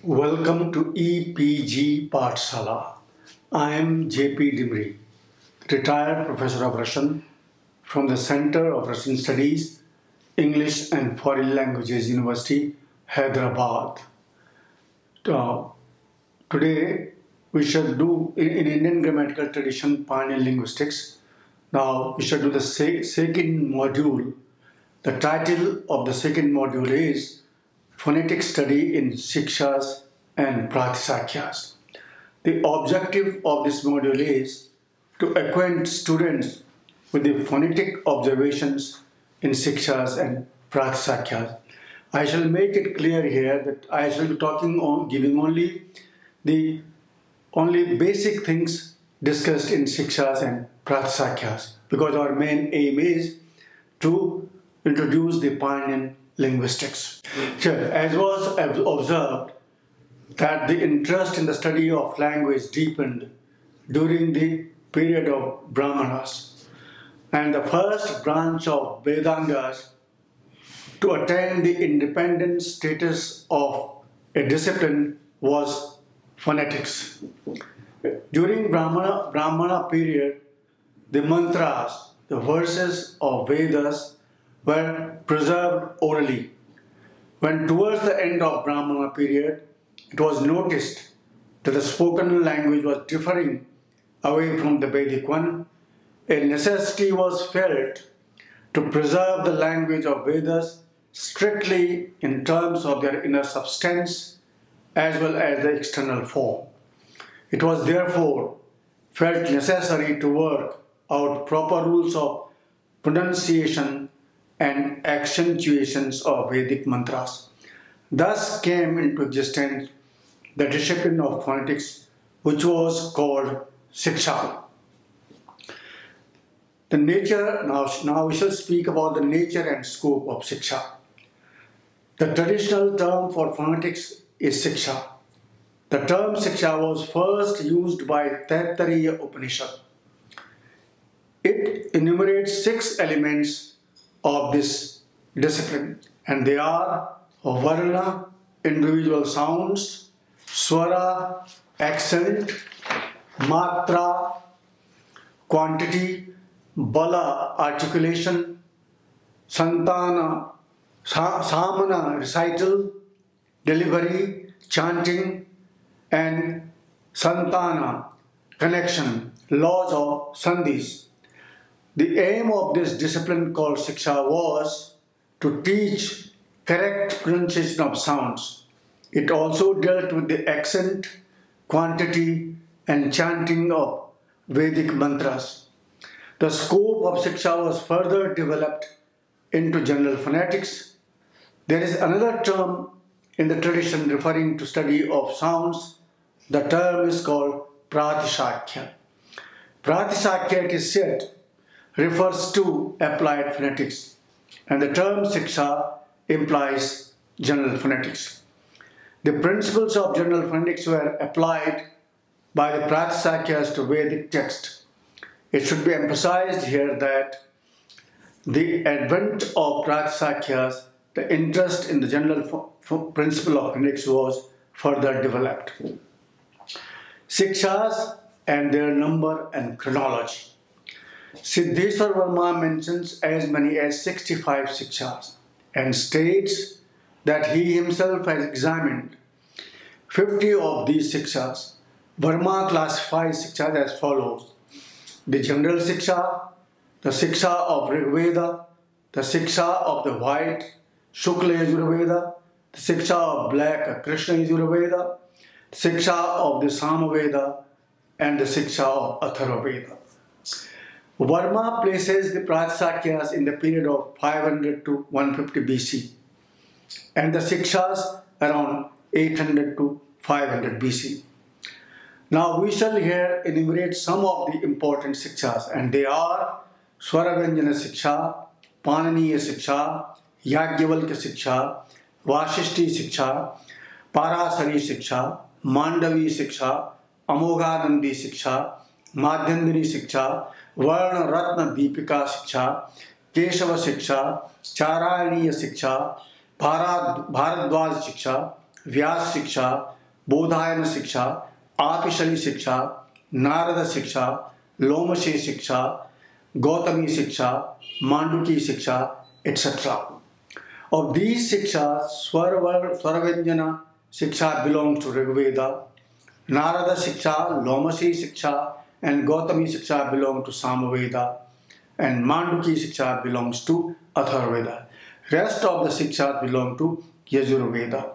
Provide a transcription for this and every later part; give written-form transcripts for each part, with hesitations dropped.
Welcome to EPG Pathshala. I am J.P. Dimri, retired professor of Russian from the Center of Russian Studies, English and Foreign Languages University, Hyderabad. Today we shall do in Indian grammatical tradition Paninian linguistics. Now we shall do the second module. The title of the second module is Phonetic Study in Siksās and Prātisākhyas. The objective of this module is to acquaint students with the phonetic observations in Siksās and Prātisākhyas. I shall make it clear here that I shall be giving only the basic things discussed in Siksās and Prātisākhyas, because our main aim is to introduce the Paninian linguistics. So, as was observed, that the interest in the study of language deepened during the period of Brahmanas, and the first branch of Vedangas to attain the independent status of a discipline was phonetics. During Brahmana period, the mantras, the verses of Vedas, were preserved orally. When towards the end of Brahmana period, it was noticed that the spoken language was differing away from the Vedic one, a necessity was felt to preserve the language of Vedas strictly in terms of their inner substance as well as the external form. It was therefore felt necessary to work out proper rules of pronunciation and accentuations of Vedic mantras. Thus came into existence the discipline of phonetics, which was called siksā. The nature, now we shall speak about the nature and scope of siksā. The traditional term for phonetics is siksā. The term siksā was first used by Taittiriya Upanishad. It enumerates 6 elements of this discipline, and they are varna, individual sounds, swara, accent, matra, quantity, bala, articulation, santana, samana, recital, delivery, chanting, and santana, connection, laws of sandhis. The aim of this discipline called siksā was to teach correct pronunciation of sounds. It also dealt with the accent, quantity, and chanting of Vedic mantras. The scope of siksā was further developed into general phonetics. There is another term in the tradition referring to study of sounds. The term is called prātisākhyas. Prātisākhyas, it is said, refers to applied phonetics, and the term siksā implies general phonetics. The principles of general phonetics were applied by the prātisākhyas to Vedic text. It should be emphasized here that the advent of prātisākhyas, the interest in the general principle of phonetics was further developed. Siksās and their number and chronology. Siddheshwar Verma mentions as many as 65 siksās and states that he himself has examined 50 of these siksās. Verma classifies siksās as follows: the general siksā, the siksā of Rigveda, the siksā of the white Shukla Yajurveda, the siksā of black Krishna Yajurveda, the siksā of the Samaveda, and the siksā of Atharvaveda. Verma places the Prātisākhyas in the period of 500 to 150 BC and the siksās around 800 to 500 BC. Now we shall here enumerate some of the important siksās, and they are Swaravyajana siksā, Paniniya siksā, Yajnavalkya siksā, Vasishti siksā, Parasari siksā, Mandavi siksā, Amoghanandi siksā, Madhyandini siksā, Varna Ratna Deepika Siksha, Keshava Siksha, Charayaniya Siksha, Bharadwaj Siksha, Vyas Siksha, Bodhayana Siksha, Apishali Siksha, Narada Siksha, Lomashe Siksha, Gautami Siksha, Manduki Siksha, etc. Of these Sikshas, Swaravyajana Siksha belongs to Rigveda, Narada Siksha, Lomashe Siksha, and Gautami Siksha belong to Samaveda, and Manduki Siksha belongs to Atharvaveda. Rest of the Sikshas belong to Yajurveda.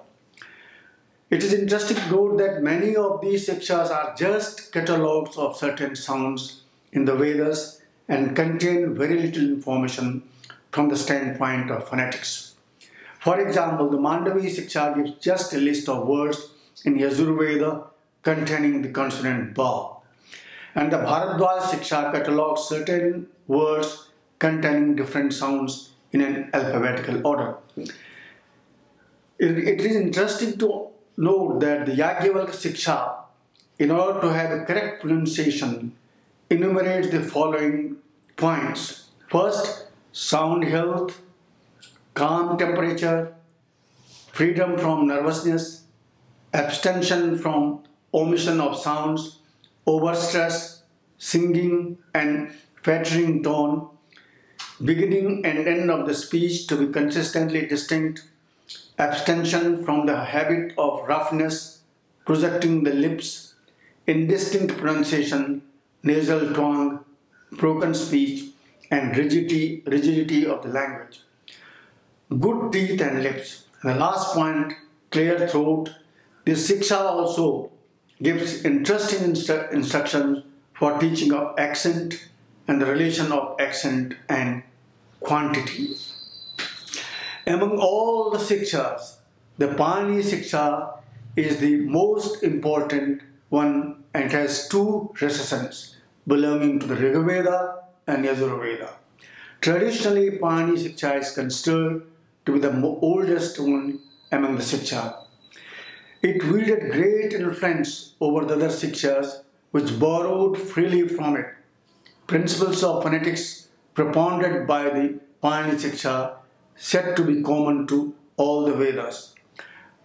It is interesting to note that many of these Sikshas are just catalogues of certain sounds in the Vedas and contain very little information from the standpoint of phonetics. For example, the Mandavi Siksha gives just a list of words in Yajurveda containing the consonant Ba, and the Bharadwaj Siksha catalogues certain words containing different sounds in an alphabetical order. It is interesting to note that the Yajnavalkya Siksha, in order to have a correct pronunciation, enumerates the following points. First, sound health, calm temperature, freedom from nervousness, abstention from omission of sounds, overstress, singing and faltering tone, beginning and end of the speech to be consistently distinct, abstention from the habit of roughness, projecting the lips, indistinct pronunciation, nasal tongue, broken speech, and rigidity of the language. Good teeth and lips. And the last point, clear throat. This Siksha also gives interesting instructions for teaching of accent and the relation of accent and quantity. Among all the Sikshas, the Pani Siksha is the most important one and it has two recessions belonging to the Rigveda and Yajurveda. Traditionally, Pani Siksha is considered to be the oldest one among the Siksha. It wielded great influence over the other Sikshas which borrowed freely from it. Principles of phonetics propounded by the Pani Siksha said to be common to all the Vedas.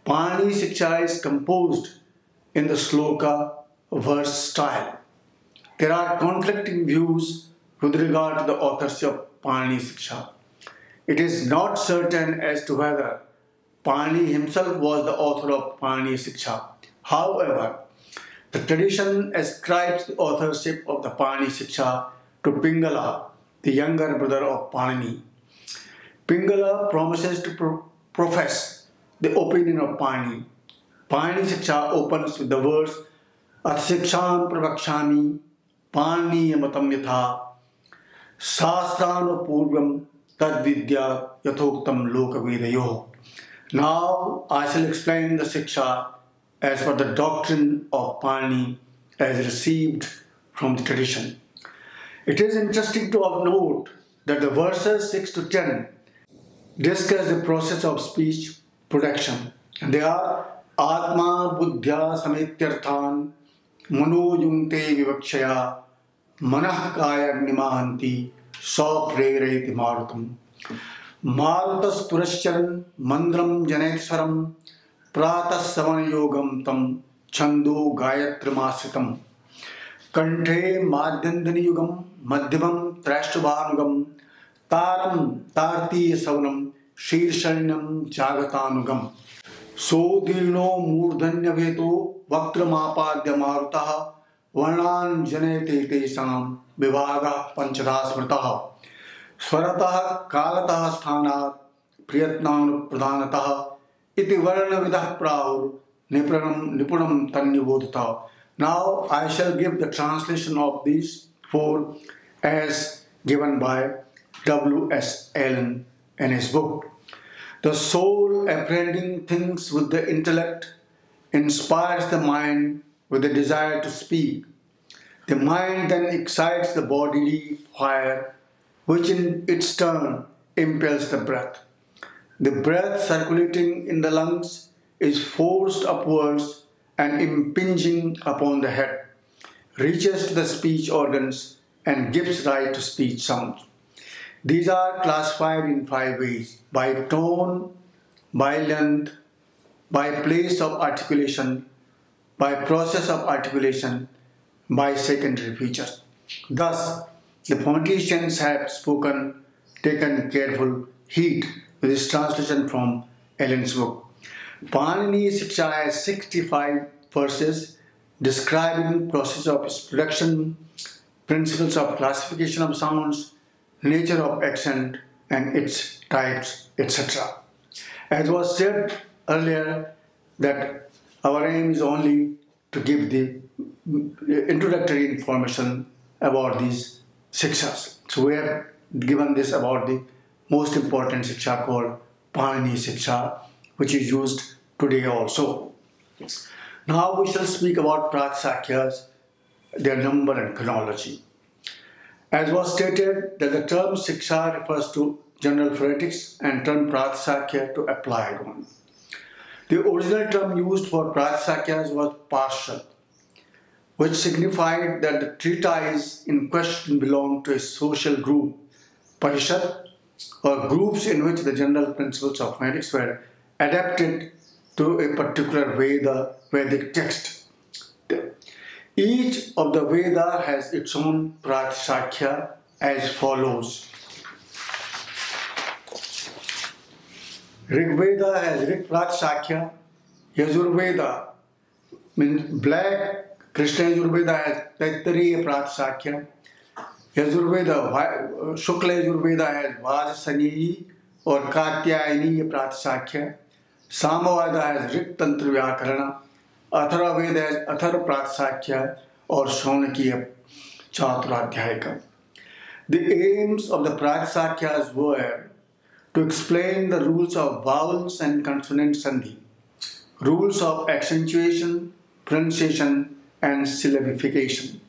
Pani Siksha is composed in the sloka verse style. There are conflicting views with regard to the authorship of Pani Siksha. It is not certain as to whether Pani himself was the author of Pani Siksha. However, the tradition ascribes the authorship of the Pani Siksha to Pingala, the younger brother of Panini. Pingala promises to profess the opinion of Pani. Pani Siksha opens with the words At Siksham Pravakshami Pani Matam Yatha Sastrano Purvam Tad Vidya Yathoktam Lokavedayo. Now I shall explain the Siksha as per the doctrine of Pani as received from the tradition. It is interesting to note that the verses 6 to 10 discuss the process of speech production. And they are Atma Buddhya Samityarthan Mano Yungte Vivakshaya Manah Kaya Nimahanti Sa Prereti Marutam Marutas Purascharan Mandram Janeswaram Pratas Savan Yogam Tam Chandu Gayatrimasritam Kanthe Madhyandani Yugam Madhyamam Trashtabhanugam Taram Tarti Savanam Shirshanyam Jagatanugam Sodirno Murdhanya Veto Vakramapadya Marutaha Varnan Janete Tesam Vivaga Panchada Smritaha Swaratah Kalatah Sthanat Priyatnan Pradhanatah Iti Varna Vidah Prahur Nipunam Tanyabodhata. Now I shall give the translation of these four as given by W.S. Allen in his book. The soul apprehending things with the intellect inspires the mind with the desire to speak. The mind then excites the bodily fire, which in its turn impels the breath. The breath circulating in the lungs is forced upwards and impinging upon the head, reaches to the speech organs and gives rise to speech sounds. These are classified in 5 ways: by tone, by length, by place of articulation, by process of articulation by secondary features. Thus, the phoneticians have taken careful heed with this translation from Allen's book. Panini Siksā has 65 verses describing process of its production, principles of classification of sounds, nature of accent and its types, etc. As was said earlier, that our aim is only to give the introductory information about these siksās. So we have given this about the most important siksā called Panini Siksā, which is used today also. Now we shall speak about prātisākhyas, their number and chronology. As was stated, that the term siksā refers to general phonetics and term prātisākhyas to applied one. The original term used for prātisākhyas was partial, which signified that the treatise in question belonged to a social group, parishat, or groups in which the general principles of phonetics were adapted to a particular Vedic text. Each of the Veda has its own prātisākhyas as follows. Rig Veda has Rig Prātisākhyas, Yajurveda means black, Krishna Yajurveda has Taittiriya Prātisākhyas, Shukla Yajurveda has Vajasaniyi or Katyayaniya Prātisākhyas, Samaveda has Rig Tantra Vyakarana, Athara Veda has Athara Prātisākhyas or Shaunakiya Chaturadhyayika. The aims of the Prātisākhyas were to explain the rules of vowels and consonant sandhi, rules of accentuation, pronunciation, and syllabification.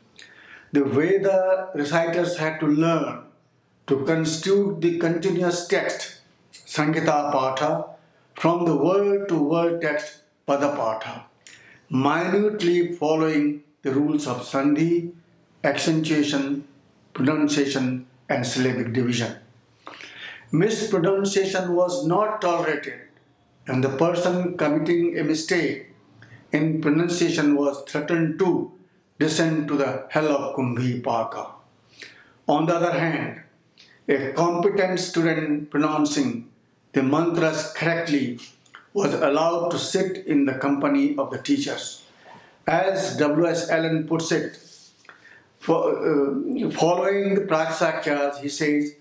The Veda reciters had to learn to constitute the continuous text, Sangita Patha, from the word-to-word text, Pada Patha, minutely following the rules of sandhi, accentuation, pronunciation, and syllabic division. Mispronunciation was not tolerated, and the person committing a mistake in pronunciation was threatened to descend to the hell of Kumbhi Paka. On the other hand, a competent student pronouncing the mantras correctly was allowed to sit in the company of the teachers. As W.S. Allen puts it, following the prātisākhyas, he says,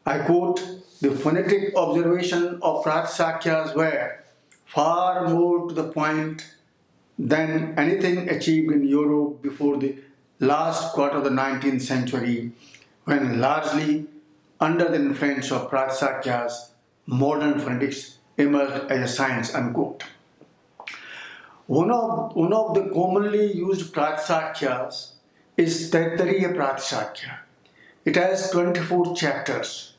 I quote, the phonetic observation of prātisākhyas were far more to the point than anything achieved in Europe before the last quarter of the 19th century, when largely under the influence of prātisākhyas, modern phonetics emerged as a science, unquote. One of the commonly used prātisākhyas is Taittiriya Prātisākhyas. It has 24 chapters.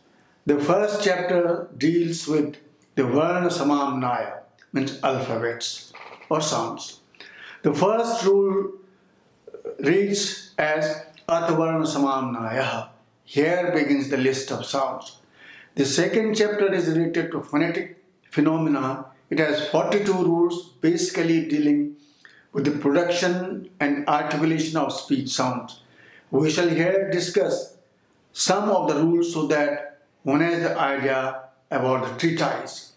The first chapter deals with the Varna Samamnaya, means alphabets or sounds. The first rule reads as Atavarna Samamnaya. Here begins the list of sounds. The second chapter is related to phonetic phenomena. It has 42 rules basically dealing with the production and articulation of speech sounds. We shall here discuss some of the rules so that one has the idea about the treatise.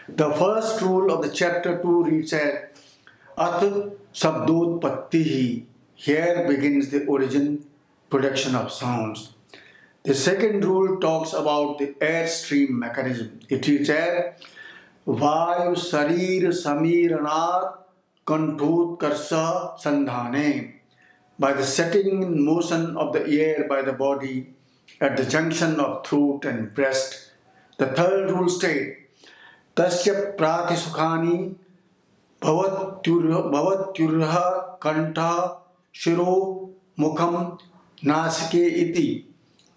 The first rule of the chapter 2 reads as At Sabdotpattihi. Here begins the origin, production of sounds. The second rule talks about the airstream mechanism. It reads as Vayu Sarir Samiranat Kantotkarsa Sandhane. By the setting in motion of the air by the body at the junction of throat and breast. The third rule states Tasya Pratisukhani Bhavatyurha Kanta Shiro Mukham Nasike Iti.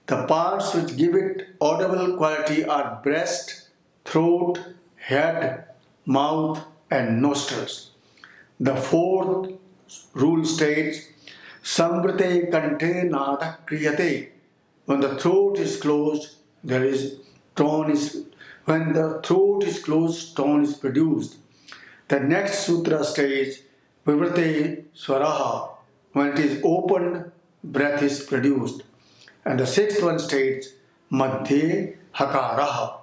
The parts which give it audible quality are breast, throat, head, mouth, and nostrils. The fourth rule states Samvrite Kante Nada Kriyate. When the throat is closed, tone is produced. The next sutra states Vivrate swaraha, when it is opened, breath is produced. And the sixth one states madhye hakaraha,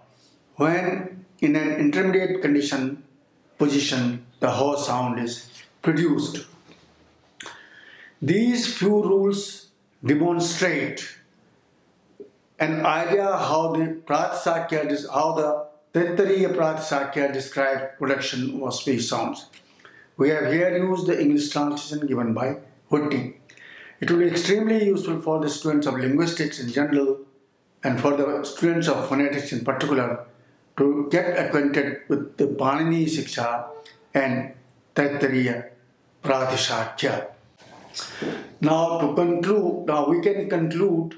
when in an intermediate position, the ho sound is produced. These few rules demonstrate an idea how the Taittiriya prātisākhyas describe production of speech sounds. We have here used the English translation given by Whitney. It will be extremely useful for the students of linguistics in general and for the students of phonetics in particular to get acquainted with the Panini Siksā and Taittiriya prātisākhyas. Now we can conclude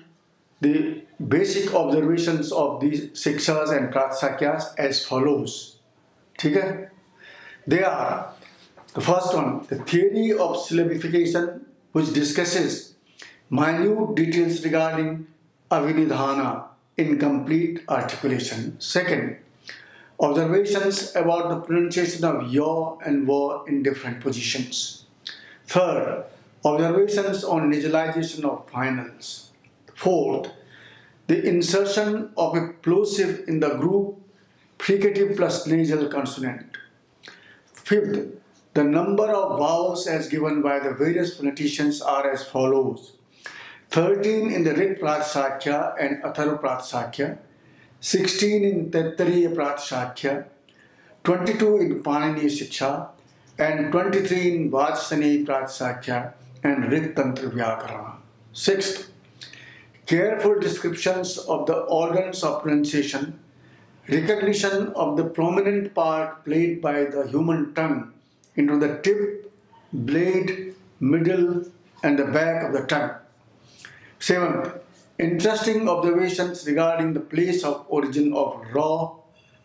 the basic observations of these siksās and prātisākhyas as follows. Okay? They are, the first one, the theory of syllabification, which discusses minute details regarding avinidhana, incomplete articulation. Second, observations about the pronunciation of ya and va in different positions. Third, observations on nasalization of finals. Fourth, the insertion of a plosive in the group fricative plus nasal consonant. Fifth, the number of vowels as given by the various phoneticians are as follows: 13 in the Rig Prātisākhyā and Atharva Prātisākhyā, 16 in Taittiriya Prātisākhyā, 22 in Panini Siksā, and 23 in Vajasani Prātisākhyā and Rig Tantra Vyakarana. Sixth, careful descriptions of the organs of pronunciation, recognition of the prominent part played by the human tongue into the tip, blade, middle, and the back of the tongue. Seventh, interesting observations regarding the place of origin of ra.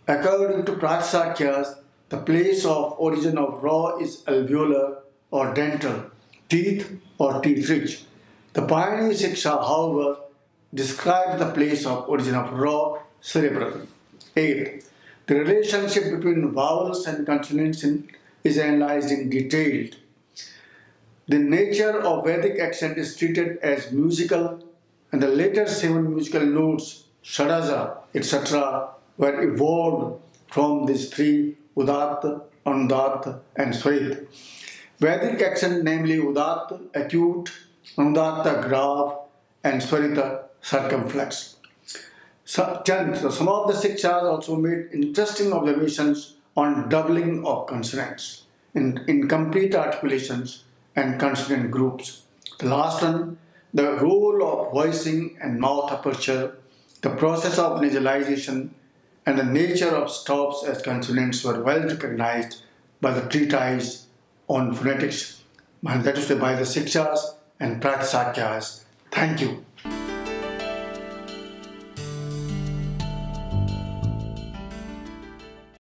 According to Prātisākhyas, the place of origin of ra is alveolar or dental, teeth or teeth-rich. The Panini Siksā, however, describes the place of origin of ra cerebral. Eighth, the relationship between vowels and consonants is analyzed in detail. The nature of Vedic accent is treated as musical, and the later 7 musical notes, Shadaja, etc., were evolved from these 3, Udatta, Anudatta, and Swarit. Vedic accent, namely Udatta, acute, Anudatta, grave, and Swarita, circumflex. Tenth, some of the siksās also made interesting observations on doubling of consonants in incomplete articulations and consonant groups. The last one, the role of voicing and mouth aperture, the process of nasalization, and the nature of stops as consonants were well recognized by the treatise on phonetics, and that is by the siksās and prātisākhyas. Thank you.